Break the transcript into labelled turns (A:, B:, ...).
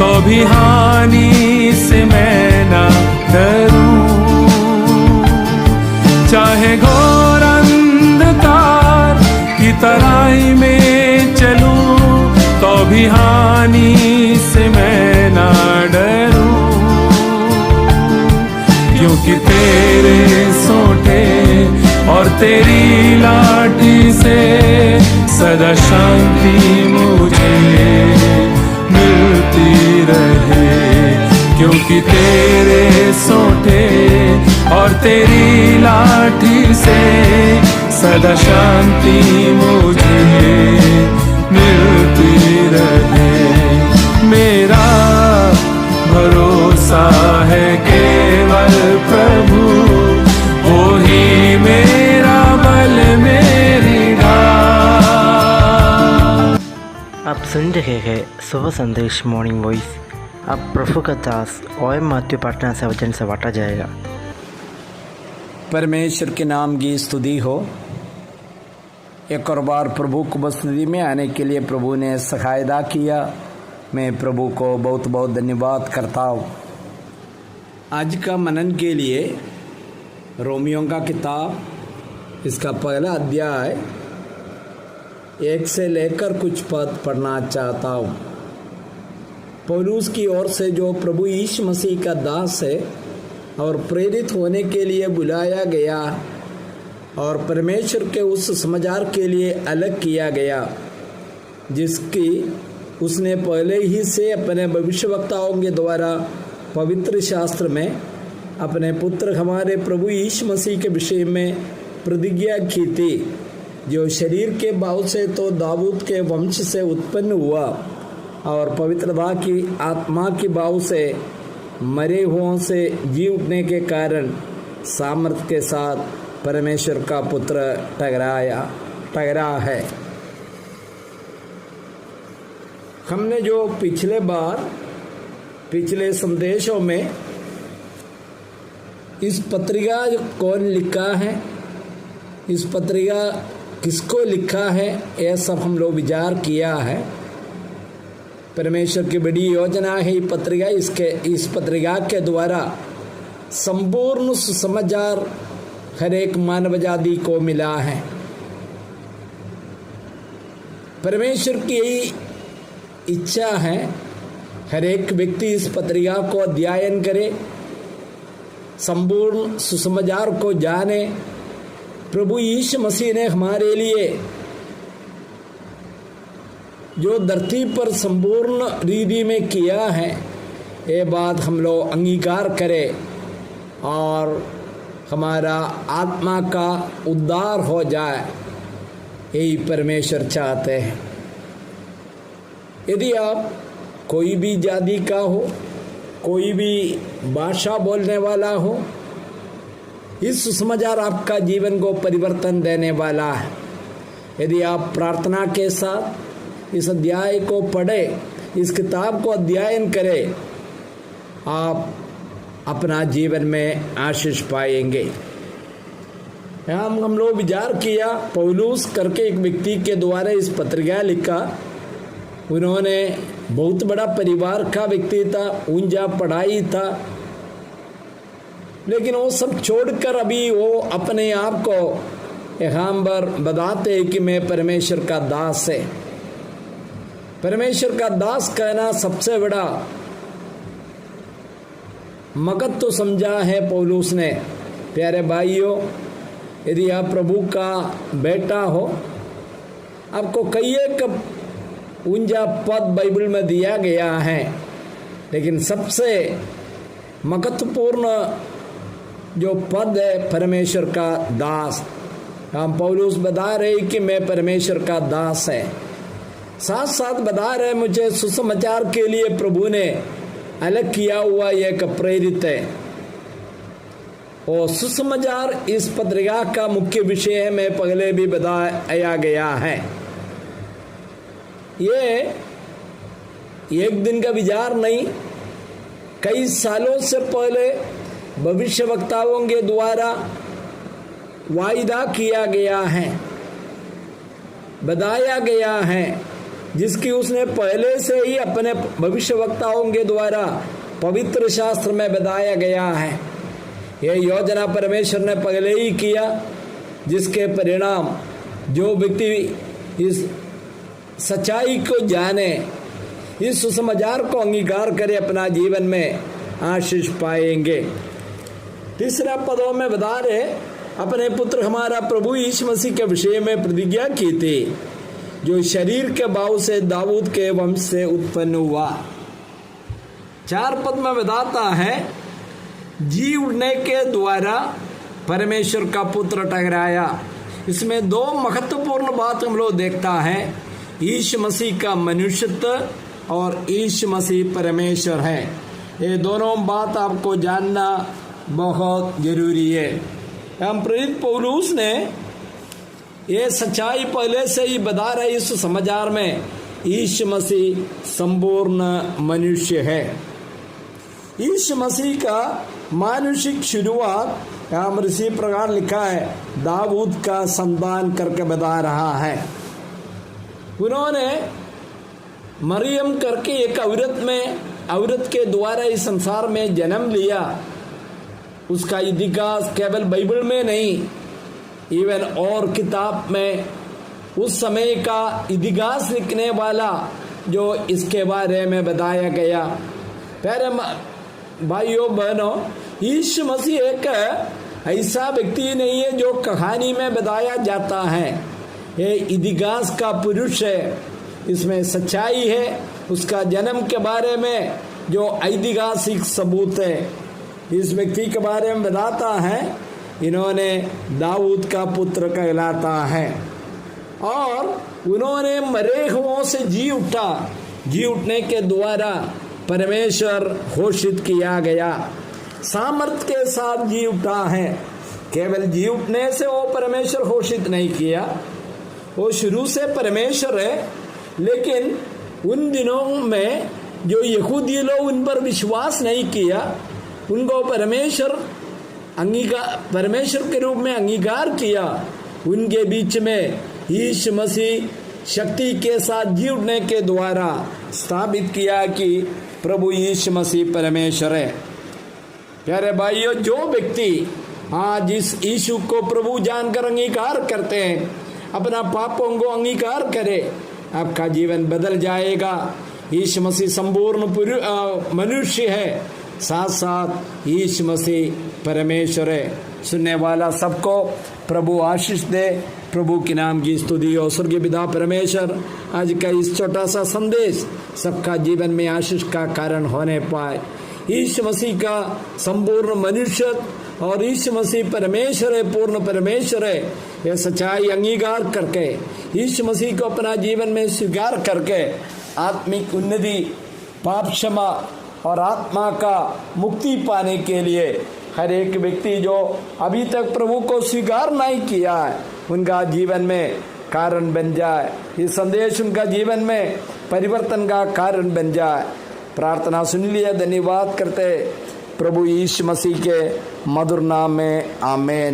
A: तो भी हानि से मैं ना डरूं। चाहे घोर अंधकार की तराई में चलूं, तो भी हानि से मैं ना डरूं। क्योंकि तेरे सोंटे और तेरी लाठी से सदा शांति मुझे मिलती रहे। क्योंकि तेरे सोंटे और तेरी लाठी से सदा शांति मुझे मिलती रहे। मेरा भरोसा है केवल प्रभु, वो ही मेरा बल मेरी ढाल।
B: आप सुन रहे हैं सुबह संदेश मॉर्निंग वॉइस। अब प्रभु का दास ओएम मैथ्यू पटना से वचन से बांटा जाएगा।
C: परमेश्वर के नाम की स्तुति हो। एक और बार प्रभु को उपस्थिति में आने के लिए प्रभु ने सहायता किया। मैं प्रभु को बहुत बहुत धन्यवाद करता हूँ। आज का मनन के लिए रोमियो का किताब, इसका पहला अध्याय 1 से लेकर कुछ पद पढ़ना चाहता हूँ। पौलुस की ओर से, जो प्रभु यीशु मसीह का दास है और प्रेरित होने के लिए बुलाया गया और परमेश्वर के उस समाचार के लिए अलग किया गया, जिसकी उसने पहले ही से अपने भविष्यवक्ताओं के द्वारा पवित्र शास्त्र में अपने पुत्र हमारे प्रभु यीशु मसीह के विषय में प्रतिज्ञा की थी, जो शरीर के भाव से तो दाऊद के वंश से उत्पन्न हुआ और पवित्रता की आत्मा के भाव से मरे हुओं से जी उठने के कारण सामर्थ के साथ परमेश्वर का पुत्र ठहरा है। हमने जो पिछले संदेशों में इस पत्रिका कौन लिखा है, इस पत्रिका किसको लिखा है, यह सब हम लोग विचार किया है। परमेश्वर की बड़ी योजना है इस पत्रिका के द्वारा संपूर्ण सुसमाचार हर एक मानव जाति को मिला है। परमेश्वर की यही इच्छा है, हर एक व्यक्ति इस पत्रिका को अध्ययन करे, संपूर्ण सुसमाचार को जाने। प्रभु यीशु मसीह ने हमारे लिए जो धरती पर संपूर्ण रीति में किया है, ये बात हम लोग अंगीकार करें और हमारा आत्मा का उद्धार हो जाए, यही परमेश्वर चाहते हैं। यदि आप कोई भी जाति का हो, कोई भी भाषा बोलने वाला हो, इस सुसमाचार आपका जीवन को परिवर्तन देने वाला है। यदि आप प्रार्थना के साथ इस अध्याय को पढ़े, इस किताब को अध्ययन करें, आप अपना जीवन में आशीष पाएंगे। हम लोग विचार किया, पौलुस करके एक व्यक्ति के द्वारा इस पत्रिका लिखा। उन्होंने बहुत बड़ा परिवार का व्यक्ति था, ऊंचा पढ़ाई था, लेकिन वो सब छोड़कर अभी वो अपने आप को यहाँ पर बताते हैं कि मैं परमेश्वर का दास है। परमेश्वर का दास कहना सबसे बड़ा महत्व समझा है पौलुस ने। प्यारे भाइयों, यदि आप प्रभु का बेटा हो, आपको कई एक ऊंचा पद बाइबल में दिया गया है, लेकिन सबसे महत्वपूर्ण जो पद है परमेश्वर का दास। हम पौलुस बता रहे कि मैं परमेश्वर का दास है, साथ साथ बता रहे मुझे सुसमाचार के लिए प्रभु ने अलग किया हुआ एक प्रेरित है। और सुसमाचार इस पत्रिका का मुख्य विषय है, मैं पहले भी बताया गया है। ये एक दिन का विचार नहीं, कई सालों से पहले भविष्यवक्ताओं के द्वारा वायदा किया गया है, बताया गया है जिसकी उसने पहले से ही अपने भविष्यवक्ताओं के द्वारा पवित्र शास्त्र में बताया गया है। यह योजना परमेश्वर ने पहले ही किया, जिसके परिणाम जो व्यक्ति इस सच्चाई को जाने, इस सुसमाचार को अंगीकार करे, अपना जीवन में आशीष पाएंगे। तीसरा पदों में बता रहे, अपने पुत्र हमारा प्रभु यीशु मसीह के विषय में प्रतिज्ञा की थी, जो शरीर के भाव से दाऊद के वंश से उत्पन्न हुआ। 4 पद में बताता है, जी उठने के द्वारा परमेश्वर का पुत्र ठहराया। इसमें 2 महत्वपूर्ण बात हम लोग देखता है, यीशु मसीह का मनुष्यत्व और यीशु मसीह परमेश्वर है। ये दोनों बात आपको जानना बहुत जरूरी है। हम प्रेरित पौलुस ने ये सच्चाई पहले से ही बता रहे, इस समाचार में यीशु मसीह संपूर्ण मनुष्य है। यीशु मसीह का मानुषिक शुरुआत यहाँ इसी प्रकार लिखा है, दाऊद का संतान करके बता रहा है। उन्होंने मरियम करके एक औरत के द्वारा इस संसार में जन्म लिया। उसका इतिहास केवल बाइबल में नहीं, इवन और किताब में उस समय का इतिहास लिखने वाला जो इसके बारे में बताया गया। प्यारे भाइयों बहनों, यीशु मसीह एक ऐसा व्यक्ति नहीं है जो कहानी में बताया जाता है। ये इतिहास का पुरुष है, इसमें सच्चाई है। उसका जन्म के बारे में जो ऐतिहासिक सबूत है, इस व्यक्ति के बारे में बताता है, इन्होंने दाऊद का पुत्र कहलाता है। और उन्होंने मरे हुओं से जी उठा, जी उठने के द्वारा परमेश्वर घोषित किया गया, सामर्थ के साथ जी उठा है। केवल जी उठने से वो परमेश्वर घोषित नहीं किया, वो शुरू से परमेश्वर है। लेकिन उन दिनों में जो यहूदी लोग उन पर विश्वास नहीं किया, उनको परमेश्वर के रूप में अंगीकार किया। उनके बीच में यीशु मसीह शक्ति के साथ जी उठने के द्वारा स्थापित किया कि प्रभु यीशु मसीह परमेश्वर है। प्यारे भाइयों, जो व्यक्ति आज इस यीशु को प्रभु जानकर अंगीकार करते हैं, अपना पापों को अंगीकार करे, आपका जीवन बदल जाएगा। यीशु मसीह संपूर्ण मनुष्य है, साथ साथ यीशु मसीह परमेश्वर है। सुनने वाला सबको प्रभु आशीष दे। प्रभु के नाम की स्तुति हो। स्वर्गीय पिता परमेश्वर, आज का इस छोटा सा संदेश सबका जीवन में आशीष का कारण होने पाए। यीशु मसीह का संपूर्ण मनुष्य और यीशु मसीह परमेश्वर है, पूर्ण परमेश्वर है, यह सच्चाई अंगीकार करके यीशु मसीह को अपना जीवन में स्वीकार करके आत्मिक उन्नति, पाप क्षमा और आत्मा का मुक्ति पाने के लिए हर एक व्यक्ति जो अभी तक प्रभु को स्वीकार नहीं किया है, उनका जीवन में कारण बन जाए। ये संदेश उनका जीवन में परिवर्तन का कारण बन जाए। प्रार्थना सुन लिया, धन्यवाद करते प्रभु यीशु मसीह के मधुर नाम में, आमीन।